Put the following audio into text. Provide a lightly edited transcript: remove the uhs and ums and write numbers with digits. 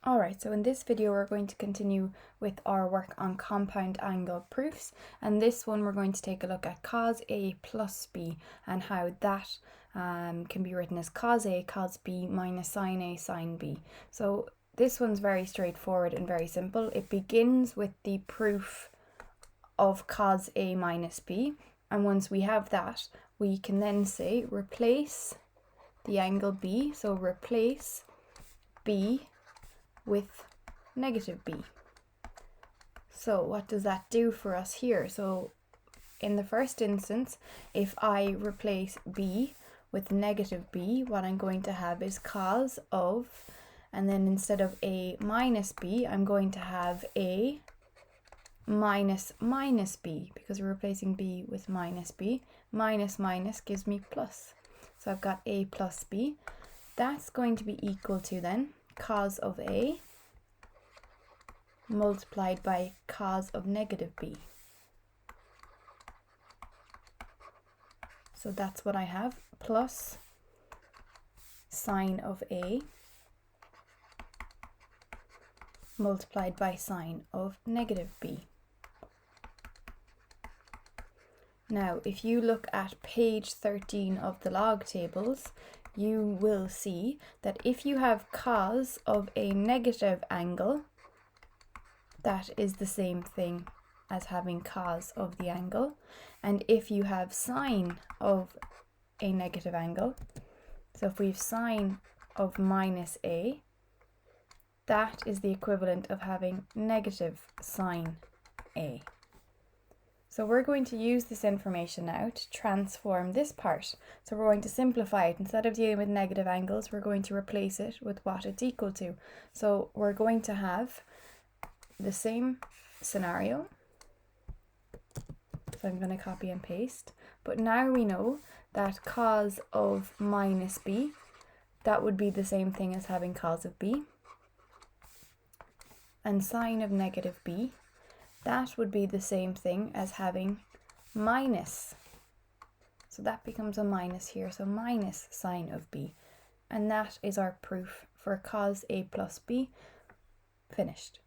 Alright, so in this video we're going to continue with our work on compound angle proofs, and this one we're going to take a look at cos A plus B and how that can be written as cos A cos B minus sin A sin B. So this one's very straightforward and very simple. It begins with the proof of cos A minus B, and once we have that we can then say replace the angle B, so replace B with negative B. So what does that do for us here? So in the first instance, if I replace B with negative B, what I'm going to have is cos of, and then instead of A minus B, I'm going to have A minus minus B, because we're replacing B with minus B. Minus minus gives me plus. So I've got A plus B. That's going to be equal to then cos of A multiplied by cos of negative B. So that's what I have, plus sine of A multiplied by sine of negative B. Now, if you look at page 13 of the log tables, you will see that if you have cos of a negative angle, that is the same thing as having cos of the angle. And if you have sine of a negative angle, so if we have sine of minus A, that is the equivalent of having negative sine A. So we're going to use this information now to transform this part. So we're going to simplify it. Instead of dealing with negative angles, we're going to replace it with what it's equal to. So we're going to have the same scenario. So I'm going to copy and paste. But now we know that cos of minus B, that would be the same thing as having cos of B. And sine of negative B, that would be the same thing as having minus. So that becomes a minus here, so minus sine of B. And that is our proof for cos A plus B finished.